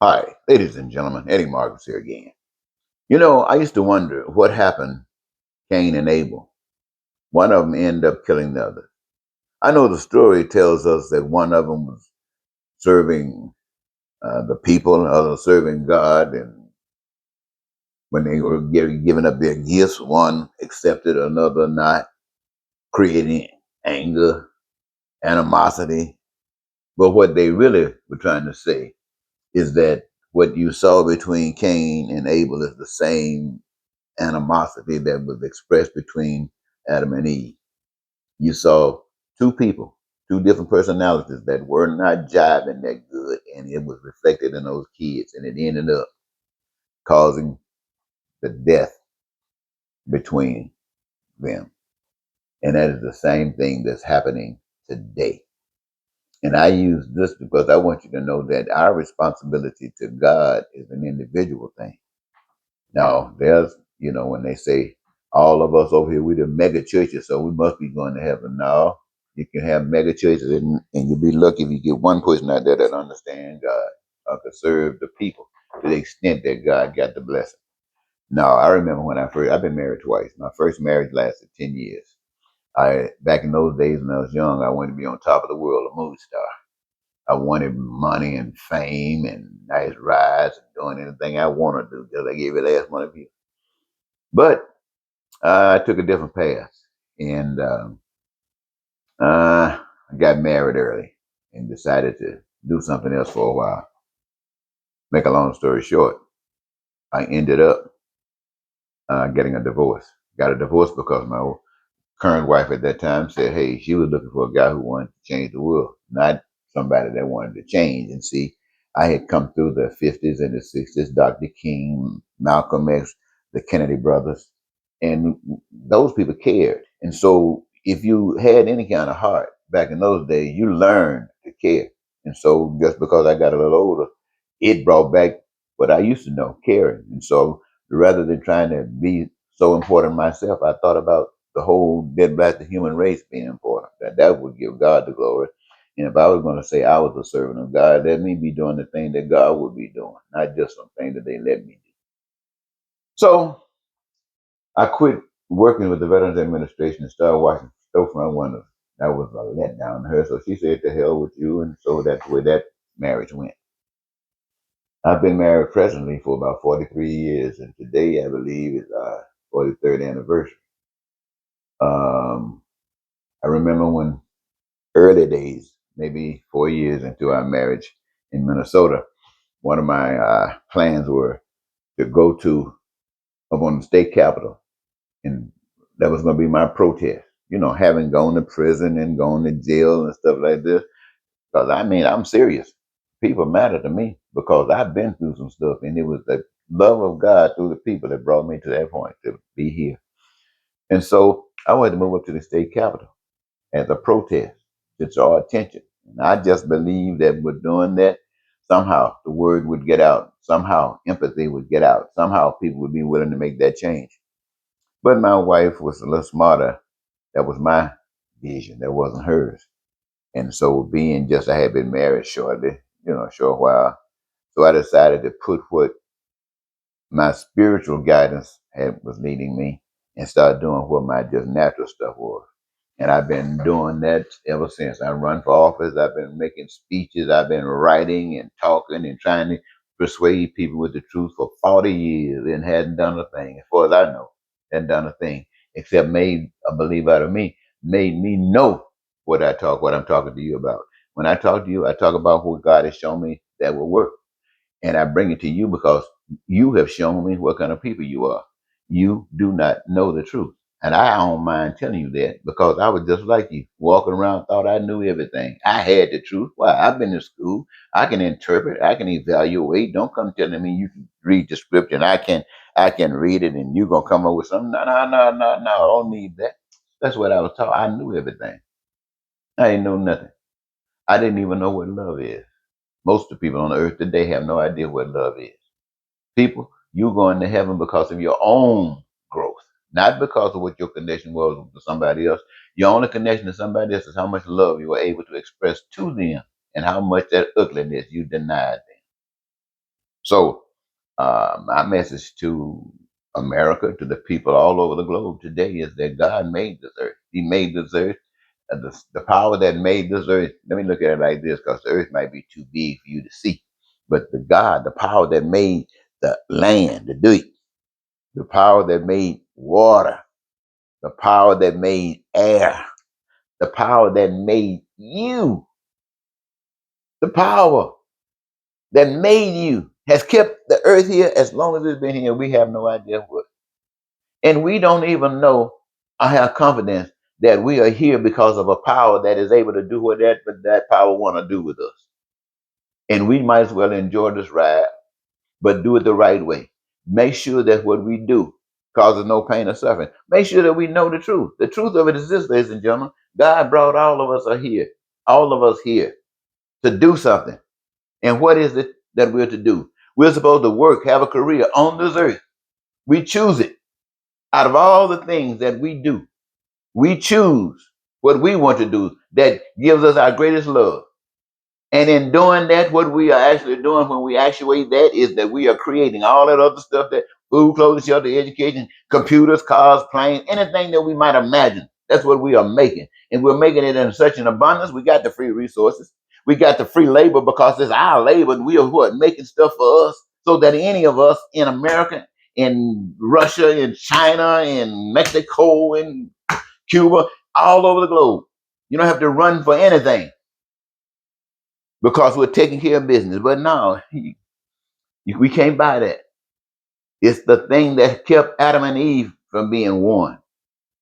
Hi, ladies and gentlemen. Eddie Marcus here again. You know, I used to wonder what happened Cain and Abel. One of them ended up killing the other. I know the story tells us that one of them was serving the people, the other serving God, and when they were giving up their gifts, one accepted, another not, creating anger, animosity. But what they really were trying to say is that what you saw between Cain and Abel is the same animosity that was expressed between Adam and Eve. You saw two people, two different personalities that were not jiving that good, and it was reflected in those kids, and it ended up causing the death between them. And that is the same thing that's happening today. And I use this because I want you to know that our responsibility to God is an individual thing. Now, when they say all of us over here, we the mega churches, so we must be going to heaven. No, you can have mega churches, and you'll be lucky if you get one person out there that understands God or can serve the people to the extent that God got the blessing. No, I remember when I've been married twice. My first marriage lasted 10 years. Back in those days when I was young, I wanted to be on top of the world, a movie star. I wanted money and fame and nice rides and doing anything I want to do because I gave it last money people. But I took a different path and I got married early and decided to do something else for a while. Make a long story short, I ended up getting a divorce. Got a divorce because my current wife at that time said, hey, she was looking for a guy who wanted to change the world, not somebody that wanted to change. And see, I had come through the 50s and the 60s, Dr. King, Malcolm X, the Kennedy brothers, and those people cared. And so if you had any kind of heart back in those days, you learned to care. And so just because I got a little older, it brought back what I used to know, caring. And so rather than trying to be so important myself, I thought about the whole dead back to human race being important. That would give God the glory. And if I was going to say I was a servant of God, let me be doing the thing that God would be doing, not just something that they let me do. So I quit working with the Veterans Administration and started washing storefront windows. That was a letdown to her. So she said, to hell with you. And so that's the way that marriage went. I've been married presently for about 43 years. And today, I believe, is our 43rd anniversary. Um, I remember when early days, maybe 4 years into our marriage in Minnesota, one of my plans were to go to up on the state capitol, and that was going to be my protest. You know, having gone to prison and gone to jail and stuff like this, because I mean, I'm serious. People matter to me because I've been through some stuff, and it was the love of God through the people that brought me to that point to be here. And so I wanted to move up to the state capitol as a protest to draw attention. And I just believe that with doing that, somehow the word would get out. Somehow empathy would get out. Somehow people would be willing to make that change. But my wife was a little smarter. That was my vision. That wasn't hers. And so being just I had been married shortly, a short while. So I decided to put what my spiritual guidance was leading me and start doing what my just natural stuff was. And I've been doing that ever since. I run for office. I've been making speeches. I've been writing and talking and trying to persuade people with the truth for 40 years and hadn't done a thing. As far as I know, hadn't done a thing except made a believer out of me, made me know what I'm talking to you about. When I talk to you, I talk about what God has shown me that will work. And I bring it to you because you have shown me what kind of people you are. You do not know the truth. And I don't mind telling you that because I was just like you, walking around, thought I knew everything. I had the truth. Why? I've been to school. I can interpret. I can evaluate. Don't come telling me you can read the scripture and I can read it and you're gonna come up with something. No, no, no, no, no. I don't need that. That's what I was taught. I knew everything. I didn't know nothing. I didn't even know what love is. Most of the people on earth today have no idea what love is. People, you're going to heaven because of your own growth, not because of what your connection was with somebody else. Your only connection to somebody else is how much love you were able to express to them and how much that ugliness you denied them. So, my message to America, to the people all over the globe today, is that God made this earth. He made this earth. The power that made this earth, let me look at it like this, because the earth might be too big for you to see. But the power that made the land, the deep, the power that made water, the power that made air, the power that made you, the power that made you has kept the earth here as long as it's been here. We have no idea what. And we don't even know or have confidence that we are here because of a power that is able to do what that power want to do with us. And we might as well enjoy this ride, but do it the right way. Make sure that what we do causes no pain or suffering. Make sure that we know the truth. The truth of it is this, ladies and gentlemen. God brought all of us are here, all of us here to do something. And what is it that we're to do? We're supposed to work, have a career on this earth. We choose it. Out of all the things that we do, we choose what we want to do that gives us our greatest love. And in doing that, what we are actually doing when we actuate that is that we are creating all that other stuff, that food, clothing, shelter, education, computers, cars, planes, anything that we might imagine. That's what we are making. And we're making it in such an abundance. We got the free resources. We got the free labor because it's our labor. And we are what? Making stuff for us so that any of us in America, in Russia, in China, in Mexico, in Cuba, all over the globe, you don't have to run for anything because we're taking care of business. But no, we can't buy that. It's the thing that kept Adam and Eve from being one.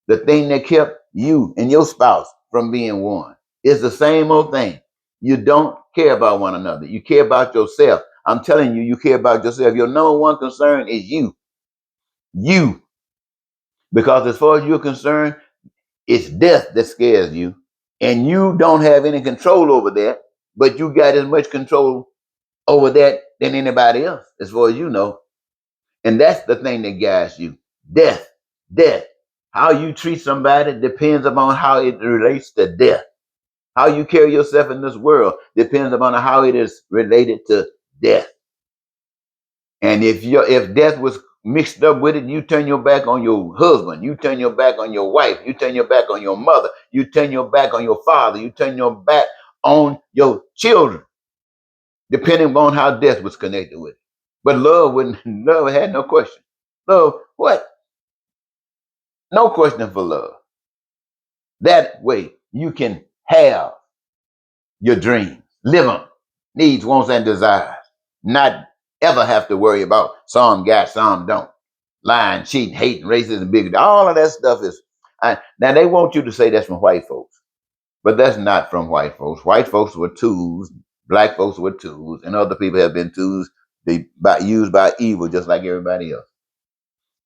The thing that kept you and your spouse from being one. It's the same old thing. You don't care about one another. You care about yourself. I'm telling you, you care about yourself. Your number one concern is you. You. Because as far as you're concerned, it's death that scares you. And you don't have any control over that, but you got as much control over that than anybody else, as far as you know. And that's the thing that guides you. Death. Death. How you treat somebody depends upon how it relates to death. How you carry yourself in this world depends upon how it is related to death. And if death was mixed up with it, you turn your back on your husband, you turn your back on your wife, you turn your back on your mother, you turn your back on your father, you turn your back on your children, depending upon how death was connected with it. But love wouldn't. Love had no question. Love, what? No question for love. That way you can have your dreams, live them, needs, wants, and desires. Not ever have to worry about some got, some don't. Lying, cheating, hating, racism, bigotry. All of that stuff is. Now they want you to say that's from white folks, but that's not from white folks. White folks were tools. Black folks were tools, and other people have been tools. Used by evil, just like everybody else.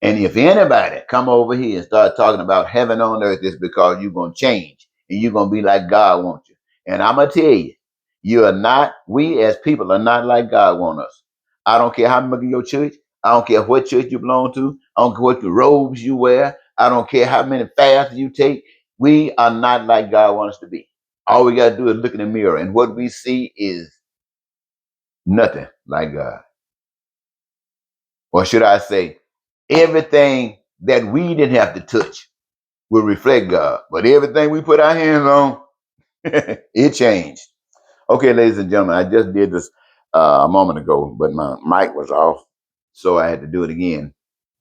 And if anybody come over here and start talking about heaven on earth, it's because you're going to change and you're going to be like God wants you. And I'm going to tell you, you are not, we as people are not like God wants us. I don't care how much of your church. I don't care what church you belong to. I don't care what the robes you wear. I don't care how many fasts you take. We are not like God wants us to be. All we got to do is look in the mirror, and what we see is nothing like God. Or should I say, everything that we didn't have to touch will reflect God. But everything we put our hands on, it changed. Okay, ladies and gentlemen, I just did this a moment ago, but my mic was off, so I had to do it again.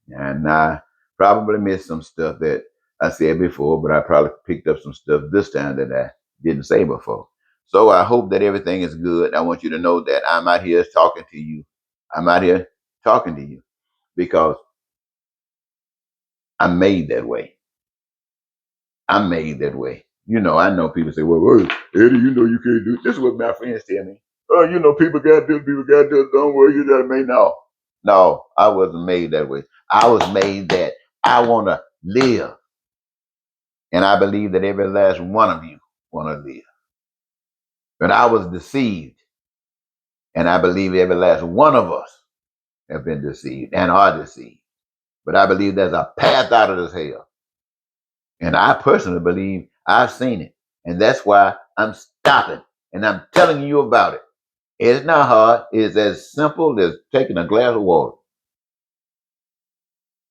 And I probably missed some stuff that I said before, but I probably picked up some stuff this time that I didn't say before. So I hope that everything is good. I want you to know that I'm out here talking to you. I'm out here talking to you because I'm made that way. I'm made that way. You know, I know people say, well, Eddie, you know you can't do it. This is what my friends tell me. Oh, you know, people got this, people got this. Don't worry, you got made. No, no, I wasn't made that way. I was made that I want to live. And I believe that every last one of you want to live. But I was deceived. And I believe every last one of us have been deceived and are deceived. But I believe there's a path out of this hell. And I personally believe I've seen it. And that's why I'm stopping and I'm telling you about it. It's not hard. It's as simple as taking a glass of water.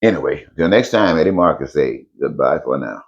Anyway, till next time, Eddie Marcus say goodbye for now.